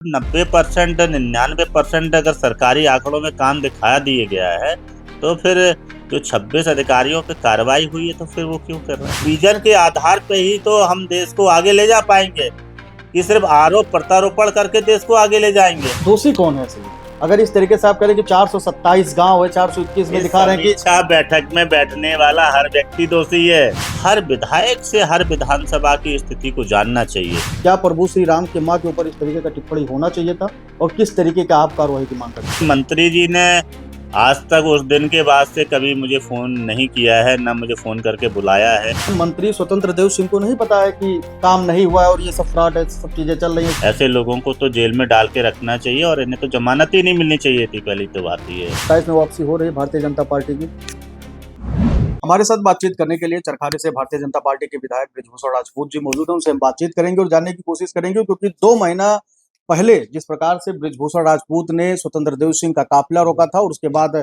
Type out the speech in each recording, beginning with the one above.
90% 99% अगर सरकारी आंकड़ों में काम दिखा दिए गया है, तो फिर जो 26 अधिकारियों पे कार्रवाई हुई है, तो फिर वो क्यों कर रहे हैं? विजन के आधार पे ही तो हम देश को आगे ले जा पाएंगे कि सिर्फ आरोप प्रत्यारोपण करके देश को आगे ले जाएंगे। दोषी कौन है सही? अगर इस तरीके से आप कह रहे हैं कि 427 गांव है, 421 में दिखा रहे हैं कि समीक्षा बैठक में बैठने वाला हर व्यक्ति दोषी है। हर विधायक से हर विधानसभा की स्थिति को जानना चाहिए। क्या प्रभु श्री राम के मां के ऊपर इस तरीके का टिप्पणी होना चाहिए था और किस तरीके का आप कार्रवाई की मांग करते हैं? मंत्री जी ने आज तक उस दिन के बाद से कभी मुझे फोन नहीं किया है, न मुझे फोन करके बुलाया है। मंत्री स्वतंत्र देव सिंह को नहीं पता है कि काम नहीं हुआ है और ये सब फ्रॉड है, सब चीजें चल रही है? ऐसे लोगों को तो जेल में डाल के रखना चाहिए और इन्हें तो जमानत ही नहीं मिलनी चाहिए थी। पहली तो बात ये है। 27 में वापसी हो रही है भारतीय जनता पार्टी की। हमारे साथ बातचीत करने के लिए चरखारी से भारतीय जनता पार्टी के विधायक बृजभूषण राजपूत जी मौजूद हैं। उनसे हम बातचीत करेंगे और जानने की कोशिश करेंगे, क्योंकि 2 महीना पहले जिस प्रकार से बृजभूषण राजपूत ने स्वतंत्र देव सिंह का काफिला रोका था और उसके बाद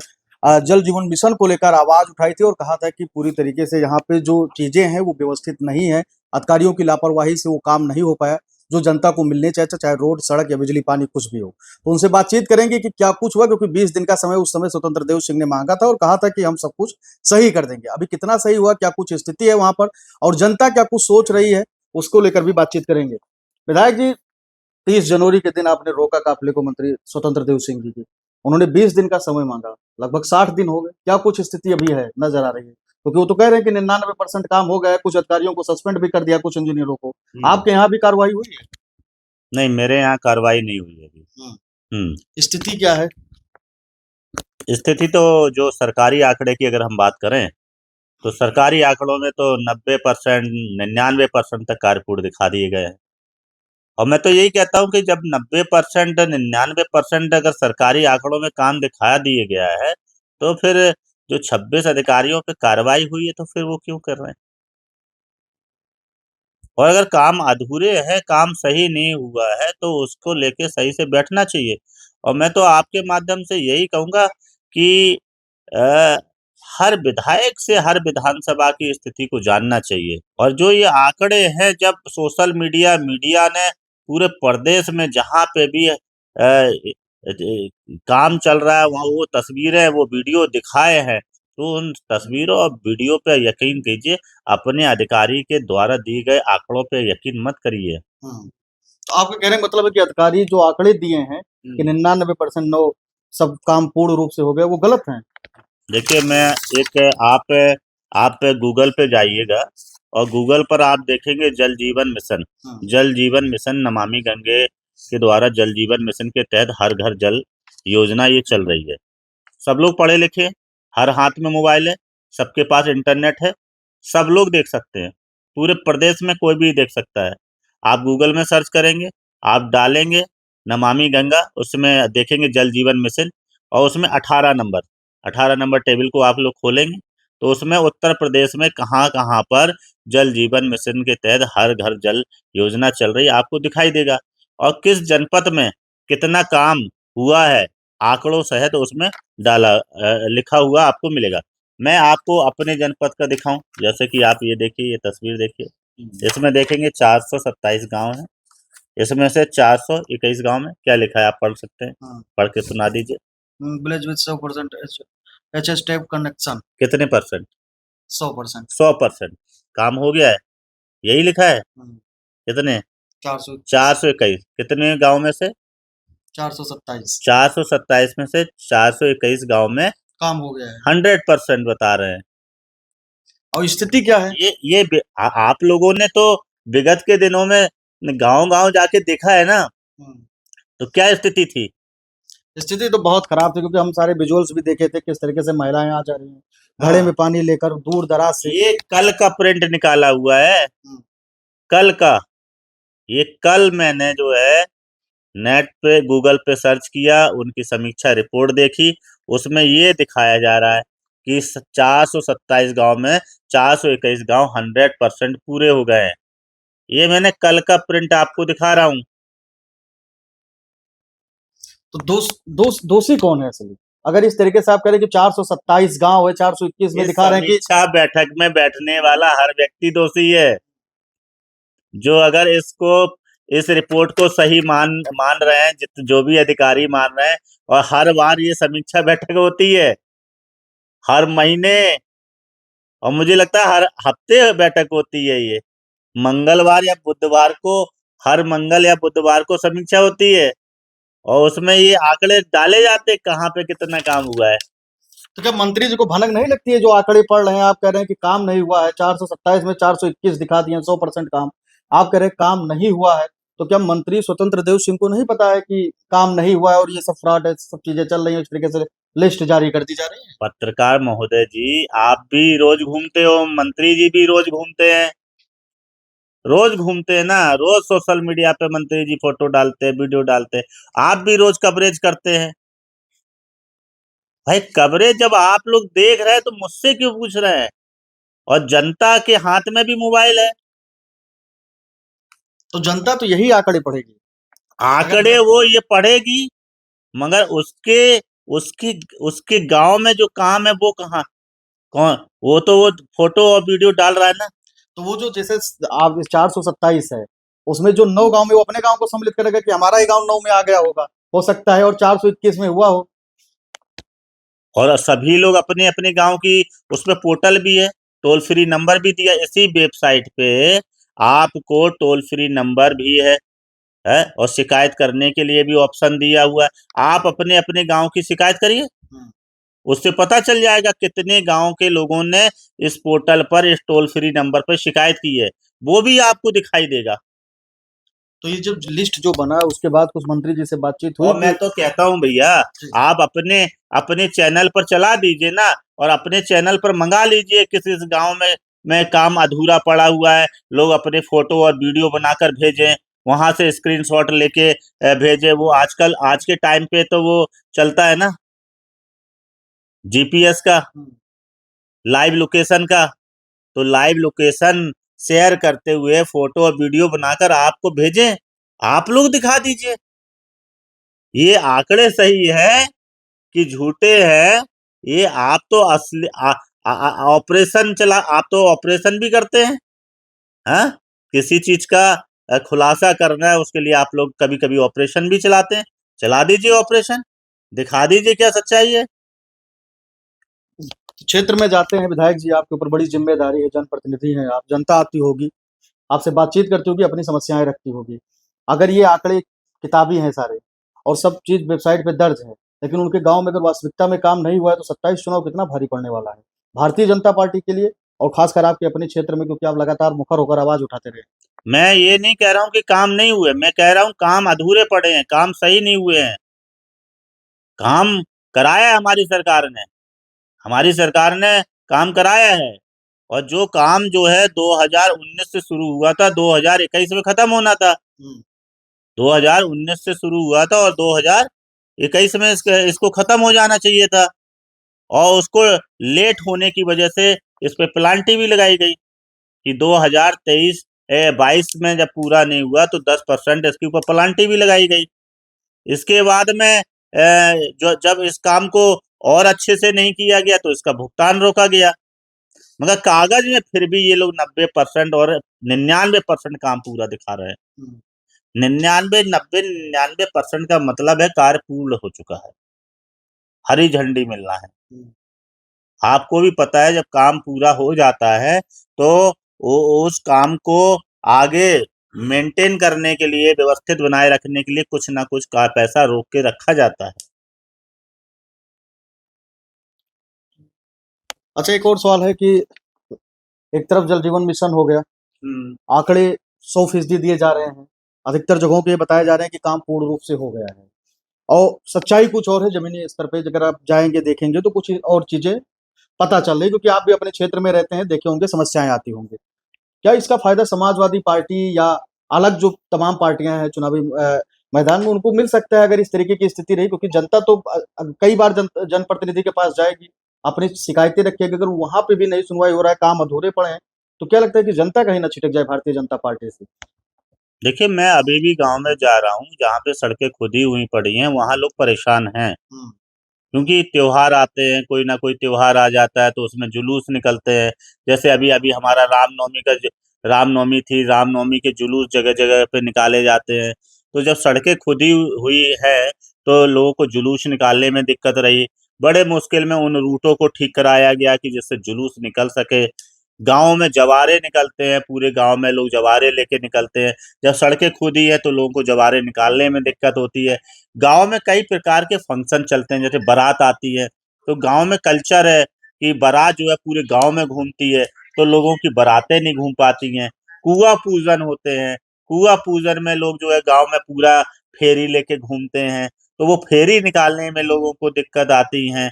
जल जीवन मिशन को लेकर आवाज उठाई थी और कहा था कि पूरी तरीके से यहाँ पे जो चीजें हैं वो व्यवस्थित नहीं है, अधिकारियों की लापरवाही से वो काम नहीं हो पाया जो जनता को मिलने चाहिए, चाहे रोड, सड़क या बिजली पानी कुछ भी हो। तो उनसे बातचीत करेंगे कि क्या कुछ हुआ, क्योंकि 20 दिन का समय उस समय स्वतंत्र देव सिंह ने मांगा था और कहा था कि हम सब कुछ सही कर देंगे। अभी कितना सही हुआ, क्या कुछ स्थिति है वहां पर और जनता क्या कुछ सोच रही है, उसको लेकर भी बातचीत करेंगे। विधायक जी, 30 जनवरी के दिन आपने रोका काफिले को, मंत्री स्वतंत्र देव सिंह जी की। उन्होंने 20 दिन का समय मांगा, लगभग 60 दिन हो गए। क्या कुछ स्थिति अभी है, नजर आ रही है? क्योंकि वो तो कह रहे हैं कि 99% काम हो गया है, कुछ अधिकारियों को सस्पेंड भी कर दिया, कुछ इंजीनियरों को। आपके यहाँ भी कार्रवाई हुई है? नहीं, मेरे यहाँ कार्रवाई नहीं हुई है अभी। स्थिति क्या है? स्थिति तो जो सरकारी आंकड़े की अगर हम बात करें, तो सरकारी आंकड़ों में तो 90% 99% तक कार्यपूर्ण दिखा दिए गए हैं। और मैं तो यही कहता हूँ कि जब 90% 99% अगर सरकारी आंकड़ों में काम दिखा दिए गया है, तो फिर जो 26 अधिकारियों पे कार्रवाई हुई है, तो फिर वो क्यों कर रहे हैं? और अगर काम अधूरे हैं, काम सही नहीं हुआ है, तो उसको लेके सही से बैठना चाहिए। और मैं तो आपके माध्यम से यही कहूँगा कि अ, हर विधायक से हर विधानसभा की स्थिति को जानना चाहिए। और जो ये आंकड़े हैं, जब सोशल मीडिया ने पूरे प्रदेश में जहाँ पे भी काम चल रहा है, वहाँ वो तस्वीरें, वो वीडियो दिखाए हैं, तो उन तस्वीरों और वीडियो पे यकीन कीजिए, अपने अधिकारी के द्वारा दिए गए आंकड़ों पे यकीन मत करिए। तो आपका कहने का मतलब है कि अधिकारी जो आंकड़े दिए हैं कि 99% नो सब काम पूर्ण रूप से हो गए, वो गलत हैं? देखिए, मैं एक आप गूगल पे जाइएगा और गूगल पर आप देखेंगे जल जीवन मिशन। जल जीवन मिशन नमामि गंगे के द्वारा जल जीवन मिशन के तहत हर घर जल योजना ये चल रही है। सब लोग पढ़े लिखे हैं, हर हाथ में मोबाइल है, सबके पास इंटरनेट है, सब लोग देख सकते हैं। पूरे प्रदेश में कोई भी देख सकता है। आप गूगल में सर्च करेंगे, आप डालेंगे नमामि गंगा, उसमें देखेंगे जल जीवन मिशन और उसमें 18 नंबर टेबल को आप लोग खोलेंगे, तो उसमें उत्तर प्रदेश में कहाँ-कहाँ पर जल जीवन मिशन के तहत हर घर जल योजना चल रही है, आपको दिखाई देगा। और किस जनपद में कितना काम हुआ है, आंकड़ों सहित उसमें लिखा हुआ आपको मिलेगा। मैं आपको अपने जनपद का दिखाऊं, जैसे कि आप ये देखिए, ये तस्वीर देखिए, इसमें देखेंगे 427 गांव हैं। इसमें से 421 गांव में क्या लिखा है, आप पढ़ सकते हैं, पढ़ के सुना दीजिए। Village with 100% HS tap connection. कितने परसेंट? 100%। 100% काम हो गया है, यही लिखा है। कितने? 421। कितने गांव में से? 427 427 में से 421 गांव में काम हो गया है। 100% बता रहे हैं। और स्थिति क्या है? आप लोगों ने तो विगत के दिनों में गांव-गांव जाके देखा है ना, तो क्या स्थिति थी? स्थिति तो बहुत खराब थी, क्योंकि हम सारे विजुअल्स भी देखे थे किस तरीके से महिलाएं आ जा रही हैं घड़े में पानी लेकर दूर दराज से। ये कल का प्रिंट निकाला हुआ है, कल का। ये कल मैंने जो है नेट पे गूगल पे सर्च किया, उनकी समीक्षा रिपोर्ट देखी, उसमें ये दिखाया जा रहा है कि 427 गांव में 421 गांव 100% पूरे हो गए हैं। ये मैंने कल का प्रिंट आपको दिखा रहा हूँ। तो दोषी कौन है असली? अगर इस तरीके से आप कह रहे हैं कि 427 गांव है, 421 में दिखा रहे हैं कि समीक्षा बैठक में बैठने वाला हर व्यक्ति दोषी है। जो अगर इसको इस रिपोर्ट को सही मान मान रहे हैं, जो भी अधिकारी मान रहे हैं। और हर बार ये समीक्षा बैठक होती है, हर महीने, और मुझे लगता है हर हफ्ते बैठक होती है ये, मंगलवार या बुधवार को, हर मंगल या बुधवार को समीक्षा होती है। और उसमें ये आंकड़े डाले जाते हैं कहाँ पे कितना काम हुआ है। तो क्या मंत्री जी को भनक नहीं लगती है जो आंकड़े पढ़ रहे हैं? आप कह रहे हैं कि काम नहीं हुआ है, 427 में 421 दिखा दिए 100% काम। आप कह रहे हैं काम नहीं हुआ है, तो क्या मंत्री स्वतंत्र देव सिंह को नहीं पता है कि काम नहीं हुआ है और ये सब फ्रॉड है, सब चीजें चल रही है, इस तरीके से लिस्ट जारी कर दी जा रही है? पत्रकार महोदय जी, आप भी रोज घूमते हो, मंत्री जी भी रोज घूमते हैं, रोज घूमते हैं ना, रोज सोशल मीडिया पे मंत्री जी फोटो डालते हैं, वीडियो डालते हैं, आप भी रोज कवरेज करते हैं। भाई कवरेज जब आप लोग देख रहे हैं तो मुझसे क्यों पूछ रहे हैं? और जनता के हाथ में भी मोबाइल है। तो जनता तो यही आंकड़े पढ़ेगी। आंकड़े वो ये पढ़ेगी, मगर उसके उसकी उसके गांव में जो काम है वो कहाँ, कौन, वो तो वो फोटो और वीडियो डाल रहा है ना। तो वो जो जैसे आप 427 है, उसमें जो 9 गांव में वो अपने गांव को सम्मिलित करेगा कि हमारा ही गांव 9 में आ गया होगा, हो सकता है, और 421 में हुआ हो। और सभी लोग अपने अपने गांव की, उसमें पोर्टल भी है, टोल फ्री नंबर भी दिया, इसी वेबसाइट पे आपको टोल फ्री नंबर भी है, और शिकायत करने के लिए भी ऑप्शन दिया हुआ है। आप अपने अपने गांव की शिकायत करिए, उससे पता चल जाएगा कितने गांव के लोगों ने इस पोर्टल पर, इस टोल फ्री नंबर पर शिकायत की है, वो भी आपको दिखाई देगा। तो ये जो लिस्ट जो बना उसके बाद कुछ मंत्री जी से बातचीत हुई और मैं कि तो कहता हूँ भैया, आप अपने अपने चैनल पर चला दीजिए ना, और अपने चैनल पर मंगा लीजिए, किसी गांव में काम अधूरा पड़ा हुआ है, लोग अपने फोटो और वीडियो बनाकर भेजें, वहां से स्क्रीनशॉट लेके भेजें। वो आजकल आज के टाइम पे तो वो चलता है ना, जीपीएस का, लाइव लोकेशन का। तो लाइव लोकेशन शेयर करते हुए फोटो और वीडियो बनाकर आपको भेजें, आप लोग दिखा दीजिए। ये आंकड़े सही है कि झूठे हैं, ये आप तो असली ऑपरेशन चला, आप तो ऑपरेशन भी करते हैं, हाँ, किसी चीज का खुलासा करना है, उसके लिए आप लोग कभी कभी ऑपरेशन भी चलाते हैं। चला दीजिए ऑपरेशन, दिखा दीजिए क्या सच्चाई है। क्षेत्र में जाते हैं विधायक जी, आपके ऊपर बड़ी जिम्मेदारी है, जनप्रतिनिधि हैं आप, जनता आती होगी, आपसे बातचीत करती होगी, अपनी समस्याएं रखती होगी। अगर ये आंकड़े किताबी हैं सारे और सब चीज वेबसाइट पे दर्ज है, लेकिन उनके गांव में अगर वास्तविकता में काम नहीं हुआ है, तो 27 चुनाव कितना भारी पड़ने वाला है भारतीय जनता पार्टी के लिए, और खासकर आपके अपने क्षेत्र में, क्योंकि आप लगातार मुखर होकर आवाज उठाते रहे। मैं ये नहीं कह रहा हूँ कि काम नहीं हुए, मैं कह रहा हूँ काम अधूरे पड़े हैं, काम सही नहीं हुए हैं। काम कराया है हमारी सरकार ने, हमारी सरकार ने काम कराया है। और जो काम जो है 2019 से शुरू हुआ था, 2021 में खत्म होना था। 2019 से शुरू हुआ था और 2021 में इसको खत्म हो जाना चाहिए था। और उसको लेट होने की वजह से इस पे प्लांटी भी लगाई गई कि 2023 22 में जब पूरा नहीं हुआ तो 10% इसके ऊपर प्लांटी भी लगाई गई। इसके बाद में जो जब इस काम को और अच्छे से नहीं किया गया तो इसका भुगतान रोका गया, मगर कागज में फिर भी ये लोग 90% और 99% काम पूरा दिखा रहे हैं। 99 का मतलब है कार्य पूर्ण हो चुका है, हरी झंडी मिलना है। आपको भी पता है जब काम पूरा हो जाता है तो उस काम को आगे मेंटेन करने के लिए, व्यवस्थित बनाए रखने के लिए कुछ ना कुछ का पैसा रोक के रखा जाता है। अच्छा, एक और सवाल है कि एक तरफ जल जीवन मिशन हो गया, आंकड़े 100% दिए जा रहे हैं, अधिकतर जगहों पे ये बताया जा रहे हैं कि काम पूर्ण रूप से हो गया है, और सच्चाई कुछ और है जमीनी स्तर पे। अगर आप जाएंगे देखेंगे तो कुछ और चीजें पता चल रही, क्योंकि आप भी अपने क्षेत्र में रहते हैं, देखे होंगे, समस्याएं आती होंगी। क्या इसका फायदा समाजवादी पार्टी या अलग जो तमाम पार्टियां हैं चुनावी मैदान में, उनको मिल सकता है अगर इस तरीके की स्थिति रही? क्योंकि जनता तो कई बार जनप्रतिनिधि के पास जाएगी, अपनी शिकायतें रखेगी, अगर वहां पे भी नहीं सुनवाई हो रहा है, काम अधूरे पड़े हैं, तो क्या लगता है कि जनता कहीं ना छिटक जाए भारतीय जनता पार्टी से? देखिए, मैं अभी भी गांव में जा रहा हूँ जहाँ पे सड़कें खुदी हुई पड़ी हैं, वहाँ लोग परेशान हैं, क्योंकि त्योहार आते हैं, कोई ना कोई त्योहार आ जाता है तो उसमें जुलूस निकलते हैं। जैसे अभी अभी हमारा रामनवमी थी, रामनवमी के जुलूस जगह-जगह पे निकाले जाते हैं। तो जब सड़कें खुदी हुई है, तो लोगों को जुलूस निकालने में दिक्कत रही। बड़े मुश्किल में उन रूटों को ठीक कराया गया कि जिससे जुलूस निकल सके। गाँव में जवारे निकलते हैं, पूरे गाँव में लोग जवारे लेके निकलते हैं। जब सड़कें खुदी है तो लोगों को जवारे निकालने में दिक्कत होती है। गाँव में कई प्रकार के फंक्शन चलते हैं, जैसे बारात आती है, तो गाँव में कल्चर है कि बारात जो है पूरे गाँव में घूमती है, तो लोगों की बारातें नहीं घूम पाती हैं। कुआँ पूजन होते हैं, कुआँ पूजन में लोग जो है गाँव में पूरा फेरी लेके घूमते हैं, तो वो फेरी निकालने में लोगों को दिक्कत आती हैं।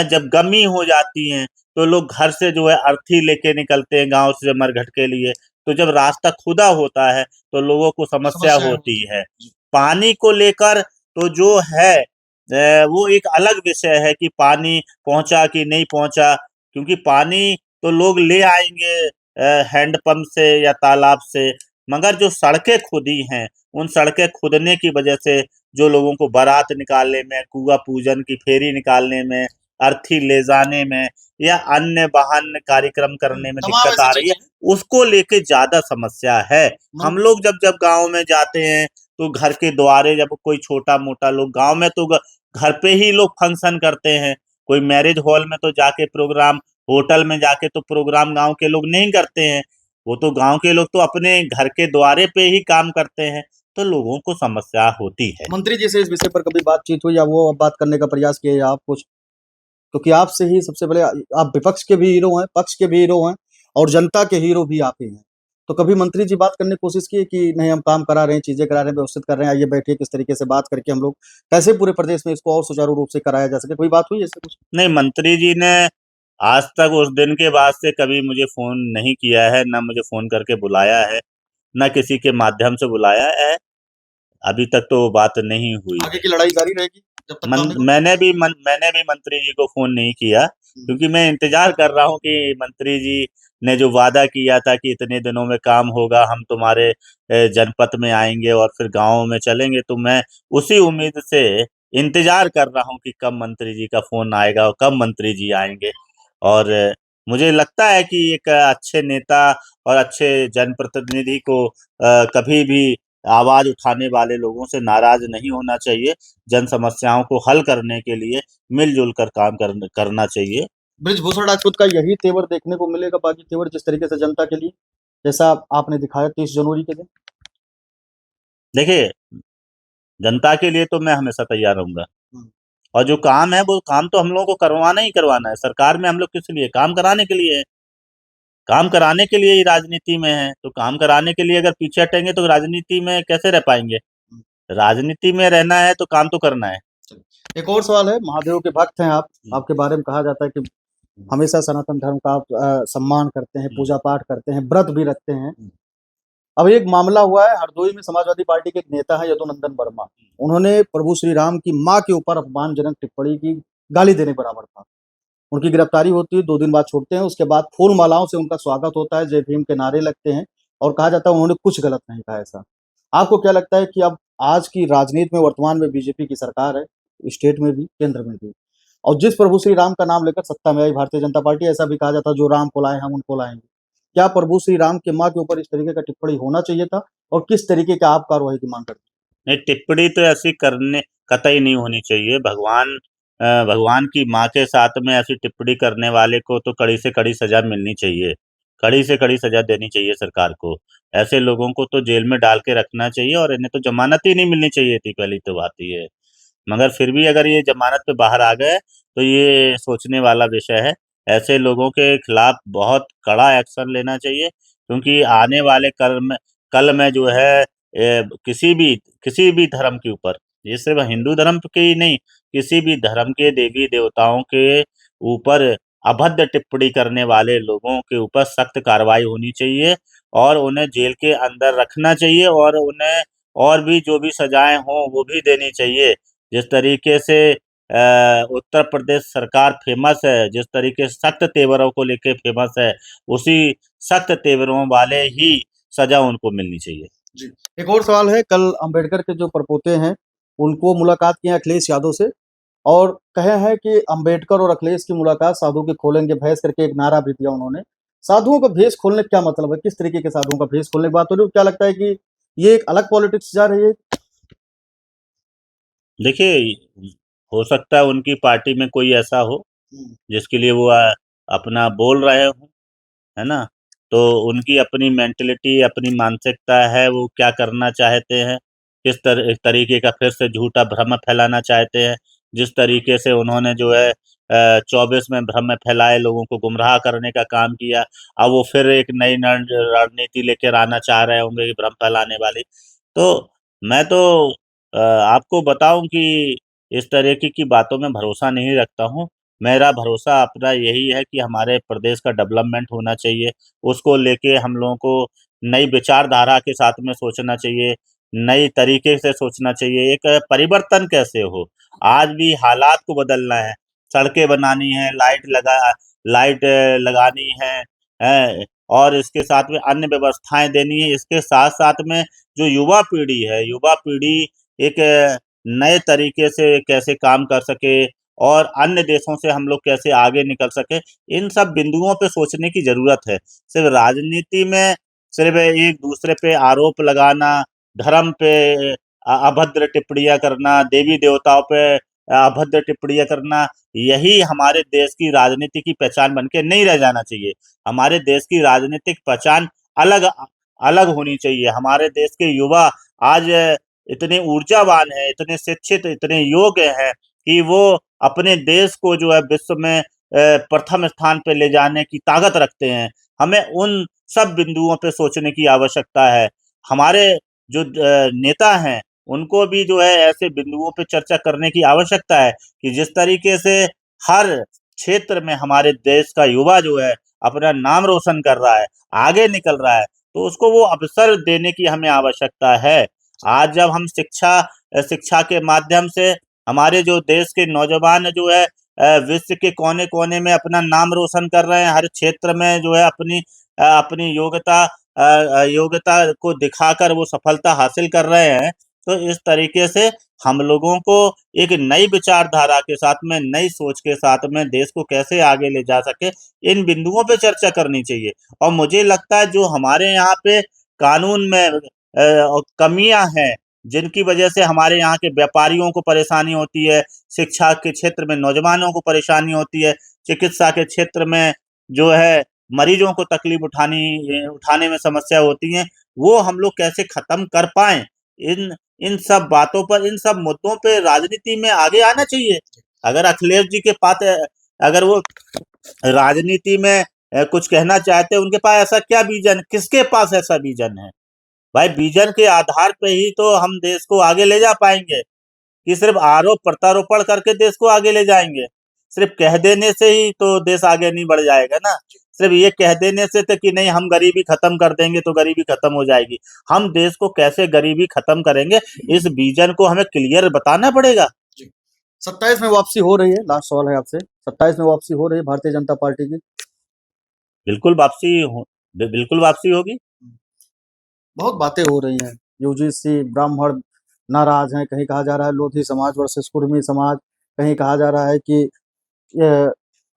जब गमी हो जाती हैं, तो लोग घर से जो है अर्थी लेके निकलते हैं गाँव से मरघट के लिए, तो जब रास्ता खुदा होता है, तो लोगों को समस्या होती है। पानी को लेकर तो जो है वो एक अलग विषय है कि पानी पहुँचा कि नहीं पहुँचा, क्योंकि पानी तो लोग ले आएँगे हैंडपंप से या तालाब से, मगर जो सड़कें खुदी हैं, उन सड़कें खुदने की वजह से जो लोगों को बारात निकालने में, कुआँ पूजन की फेरी निकालने में, अर्थी ले जाने में या अन्य वाहन कार्यक्रम करने में तमाम दिक्कत ऐसी आ रही है, चीजें उसको लेके ज़्यादा समस्या है। मन हम लोग जब गाँव में जाते हैं, तो घर के द्वारे जब कोई छोटा-मोटा लोग गाँव में तो घर पे ही लोग फंक्शन करते हैं। कोई मैरिज हॉल में तो जाके प्रोग्राम, होटल में जाके तो प्रोग्राम गाँव के लोग नहीं करते हैं। वो तो गाँव के लोग तो अपने घर के द्वारे पे ही काम करते हैं, तो लोगों को समस्या होती है। मंत्री जी से इस विषय पर कभी बातचीत हुई या वो बात करने का प्रयास किए या आप कुछ? क्योंकि आपसे ही सबसे पहले आप विपक्ष के भी हीरो हैं, पक्ष के भी हीरो हैं और जनता के हीरो भी आप ही हैं। तो कभी मंत्री जी बात करने की कोशिश की कि नहीं हम काम करा रहे हैं, चीज़ें करा रहे हैं, व्यवस्थित कर रहे हैं, आइए बैठिए किस तरीके से बात करके हम लोग कैसे पूरे प्रदेश में इसको और सुचारू रूप से कराया जा सके? कोई बात हुई ऐसे कुछ? नहीं, मंत्री जी ने आज तक उस दिन के बाद से कभी मुझे फ़ोन नहीं किया है, ना मुझे फ़ोन करके बुलाया है, ना किसी के माध्यम से बुलाया है। अभी तक तो वो बात नहीं हुई आगे है। की लड़ाई जारी रहेगी जब तक मन काम नहीं होता? मैंने भी मंत्री जी को फ़ोन नहीं किया, हुँ, क्योंकि मैं इंतज़ार कर रहा हूँ कि मंत्री जी ने जो वादा किया था कि इतने दिनों में काम होगा, हम तुम्हारे जनपद में आएँगे और फिर गाँव में चलेंगे, तो मैं उसी उम्मीद से इंतज़ार कर रहा हूँ कि कब मंत्री जी का फ़ोन आएगा और कब मंत्री जी आएँगे। और मुझे लगता है कि एक अच्छे नेता और अच्छे जनप्रतिनिधि को कभी भी आवाज़ उठाने वाले लोगों से नाराज़ नहीं होना चाहिए। जन समस्याओं को हल करने के लिए मिल-जुल कर काम करना चाहिए। बृजभूषण राजपूत का यही तेवर देखने को मिलेगा, बाकी तेवर जिस तरीके से जनता के लिए, जैसा आपने दिखाया 30 जनवरी के दिन? देखिए, जनता के लिए तो मैं हमेशा तैयार रहूँगा हुँ, और जो काम है, वो काम तो हम लोगों को करवाना ही करवाना है। सरकार में हम लोग किस लिए? काम कराने के लिए हैं। काम कराने के लिए ही राजनीति में हैं, तो काम कराने के लिए अगर पीछे हटेंगे तो राजनीति में कैसे रह पाएँगे? हुँ। राजनीति में रहना है तो काम तो करना है। एक और सवाल है, महादेव के भक्त हैं आप, हुँ, आपके बारे में कहा जाता है कि हुँ, हमेशा सनातन धर्म का आप सम्मान करते हैं, हुँ, पूजा-पाठ करते हैं, व्रत भी रखते हैं। हुँ, अब एक मामला हुआ है हरदोई में समाजवादी पार्टी के एक नेता है यदुनंदन वर्मा। उन्होंने प्रभु श्री राम की माँ के ऊपर अपमानजनक टिप्पणी की, गाली देने बराबर था। उनकी गिरफ्तारी होती है, 2 दिन बाद छोड़ते हैं, उसके बाद फूल मालाओं से उनका स्वागत होता है, जय भीम के नारे लगते हैं और कहा जाता है उन्होंने कुछ गलत नहीं कहा ऐसा। आपको क्या लगता है कि अब आज की राजनीति में वर्तमान में बीजेपी की सरकार है, स्टेट में भी, केंद्र में भी और जिस प्रभु श्री राम का नाम लेकर सत्ता में आई भारतीय जनता पार्टी, ऐसा भी कहा जाता है जो राम को लाए हम उनको लाएँगे। क्या प्रभु श्री राम की माँ के ऊपर इस तरीके का टिप्पणी होना चाहिए था और किस तरीके का आप कार्रवाई की माँग करते हैं? नहीं, टिप्पणी तो ऐसी करने कतई नहीं होनी चाहिए। भगवान की माँ के साथ में ऐसी टिप्पणी करने वाले को तो कड़ी से कड़ी सज़ा मिलनी चाहिए। कड़ी से कड़ी सज़ा देनी चाहिए सरकार को। ऐसे लोगों को तो जेल में डाल के रखना चाहिए और इन्हें तो ज़मानत ही नहीं मिलनी चाहिए थी, पहली तो बात ये है। मगर फिर भी अगर ये ज़मानत पे बाहर आ गए, तो ये सोचने वाला विषय है। ऐसे लोगों के खिलाफ बहुत कड़ा एक्शन लेना चाहिए, क्योंकि आने वाले कल में जो है किसी भी धर्म के ऊपर, ये सिर्फ़ हिंदू धर्म के ही नहीं, किसी भी धर्म के देवी-देवताओं के ऊपर अभद्र टिप्पणी करने वाले लोगों के ऊपर सख्त कार्रवाई होनी चाहिए और उन्हें जेल के अंदर रखना चाहिए और उन्हें और भी जो भी सज़ाएँ हों, वो भी देनी चाहिए। जिस तरीके से उत्तर प्रदेश सरकार फ़ेमस है, जिस तरीके से सख्त तेवरों को लेके फ़ेमस है, उसी सख्त तेवरों वाले ही सज़ा उनको मिलनी चाहिए। जी। एक और सवाल है, कल अंबेडकर के जो परपोते हैं, उनको मुलाकात की है अखिलेश यादव से और कहे हैं कि अंबेडकर और अखिलेश की मुलाकात साधु के खोलेंगे भैंस करके एक नारा भी दिया उन्होंने। साधुओं का भेष खोलने का क्या मतलब है? किस तरीके के साधुओं का भेष खोलने की बात हो रही है? क्या लगता है कि ये एक अलग पॉलिटिक्स जा रही है? देखिए, हो सकता है उनकी पार्टी में कोई ऐसा हो जिसके लिए वो अपना बोल रहे हो, है ना? तो उनकी अपनी मेंटलिटी, अपनी मानसिकता है, वो क्या करना चाहते हैं, किस तरीके का फिर से झूठा भ्रम फैलाना चाहते हैं। जिस तरीके से उन्होंने जो है 24 में भ्रम फैलाए, लोगों को गुमराह करने का काम किया, अब वो फिर एक नई रणनीति लेकर आना चाह रहे होंगे कि भ्रम फैलाने वाली। तो मैं तो आपको बताऊँ कि इस तरीके की बातों में भरोसा नहीं रखता हूँ। मेरा भरोसा अपना यही है कि हमारे प्रदेश का डेवलपमेंट होना चाहिए, उसको लेके हम लोगों को नई विचारधारा के साथ में सोचना चाहिए, नई तरीके से सोचना चाहिए, एक परिवर्तन कैसे हो। आज भी हालात को बदलना है, सड़कें बनानी है, लाइट लगानी है, और इसके साथ में अन्य व्यवस्थाएँ देनी है। इसके साथ-साथ में जो युवा पीढ़ी एक नए तरीके से कैसे काम कर सके और अन्य देशों से हम लोग कैसे आगे निकल सके, इन सब बिंदुओं पे सोचने की ज़रूरत है। सिर्फ़ राजनीति में सिर्फ़ एक-दूसरे पे आरोप लगाना, धर्म पे अभद्र टिप्पणियाँ करना, देवी-देवताओं पे अभद्र टिप्पणियाँ करना, यही हमारे देश की राजनीति की पहचान बन के नहीं रह जाना चाहिए। हमारे देश की राजनीतिक पहचान अलग अलग होनी चाहिए। हमारे देश के युवा आज इतने ऊर्जावान हैं, इतने शिक्षित, इतने योग्य हैं कि वो अपने देश को जो है विश्व में प्रथम स्थान पे ले जाने की ताकत रखते हैं। हमें उन सब बिंदुओं पे सोचने की आवश्यकता है। हमारे जो नेता हैं, उनको भी जो है ऐसे बिंदुओं पे चर्चा करने की आवश्यकता है कि जिस तरीके से हर क्षेत्र में हमारे देश का युवा जो है अपना नाम रोशन कर रहा है, आगे निकल रहा है, तो उसको वो अवसर देने की हमें आवश्यकता है। आज जब हम शिक्षा के माध्यम से हमारे जो देश के नौजवान जो है विश्व के कोने-कोने में अपना नाम रोशन कर रहे हैं, हर क्षेत्र में जो है अपनी योग्यता को दिखाकर वो सफलता हासिल कर रहे हैं। तो इस तरीके से हम लोगों को एक नई विचारधारा के साथ में, नई सोच के साथ में देश को कैसे आगे ले जा सके, इन बिंदुओं पे चर्चा करनी चाहिए। और मुझे लगता है जो हमारे यहाँ पे कानून में कमियाँ हैं, जिनकी वजह से हमारे यहाँ के व्यापारियों को परेशानी होती है, शिक्षा के क्षेत्र में नौजवानों को परेशानी होती है, चिकित्सा के क्षेत्र में जो है मरीजों को तकलीफ उठाने में समस्या होती है, वो हम लोग कैसे खत्म कर पाएँ। इन इन सब बातों पर, इन सब मुद्दों पे राजनीति में आगे आना चाहिए। अगर अखिलेश जी के पास अगर वो राजनीति में कुछ कहना चाहते हैं, उनके पास ऐसा क्या विज़न, किसके पास ऐसा विज़न है? भाई विज़न के आधार पे ही तो हम देश को आगे ले जा पाएँगे, कि सिर्फ़ आरोप-प्रत्यारोपण करके देश को आगे ले जाएँगे। सिर्फ़ कह देने से ही तो देश आगे नहीं बढ़ जाएगा ना। सिर्फ़ ये कह देने से तो कि नहीं हम गरीबी खत्म कर देंगे तो गरीबी खत्म हो जाएगी। हम देश को कैसे गरीबी खत्म करेंगे, इस विज़न को हमें क्लियर बताना पड़ेगा। 27 में वापसी हो रही है, लास्ट सवाल है आपसे। 27 में वापसी हो रही है भारतीय जनता पार्टी की। बिल्कुल वापसी होगी। बहुत बातें हो रही हैं, यूजीसी ब्राह्मण नाराज हैं, कहीं कहा जा रहा है लोधी समाज वर्सेस कुर्मी समाज, कहीं कहा जा रहा है कि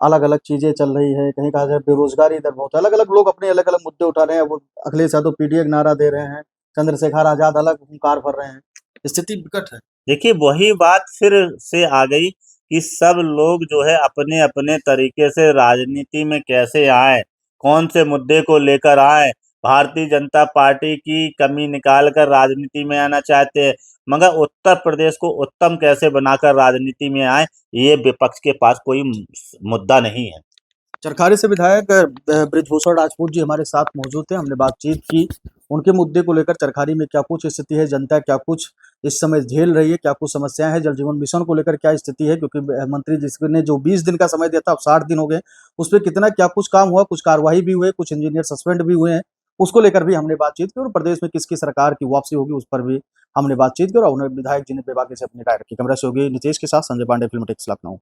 अलग अलग चीजें चल रही है, कहीं कहा जा रहा है बेरोजगारी इधर बहुत है। अलग अलग लोग अपने अलग अलग मुद्दे उठा रहे हैं। वो अखिलेश यादव पीडीए का नारा दे रहे हैं, चंद्रशेखर आजाद अलग हुंकार भर रहे हैं। स्थिति विकट है। देखिए वही बात फिर से आ गई कि सब लोग जो है अपने-अपने तरीके से राजनीति में कैसे आएँ, कौन से मुद्दे को लेकर आएँ। भारतीय जनता पार्टी की कमी निकाल कर राजनीति में आना चाहते हैं, मगर उत्तर प्रदेश को उत्तम कैसे बनाकर राजनीति में आएँ, ये विपक्ष के पास कोई मुद्दा नहीं है। चरखारी से विधायक बृजभूषण राजपूत जी हमारे साथ मौजूद थे। हमने बातचीत की उनके मुद्दे को लेकर, चरखारी में क्या कुछ स्थिति है, जनता क्या कुछ इस समय झेल रही है, क्या कुछ समस्याएं हैं, जल जीवन मिशन को लेकर क्या स्थिति है, क्योंकि मंत्री जिसने जो 20 दिन का समय दिया था, अब 60 दिन हो गए, उस पर कितना क्या कुछ काम हुआ, कुछ कार्रवाई भी हुए, कुछ इंजीनियर सस्पेंड भी हुए हैं, उसको लेकर भी हमने बातचीत की। और प्रदेश में किसकी सरकार की वापसी होगी उस पर भी हमने बातचीत की। और उन्होंने विधायक जी ने बेबाकी से अपनी राय रखी। कैमरा से होगी नितेश के साथ संजय पांडे, फिल्म टेक्स लखनऊ।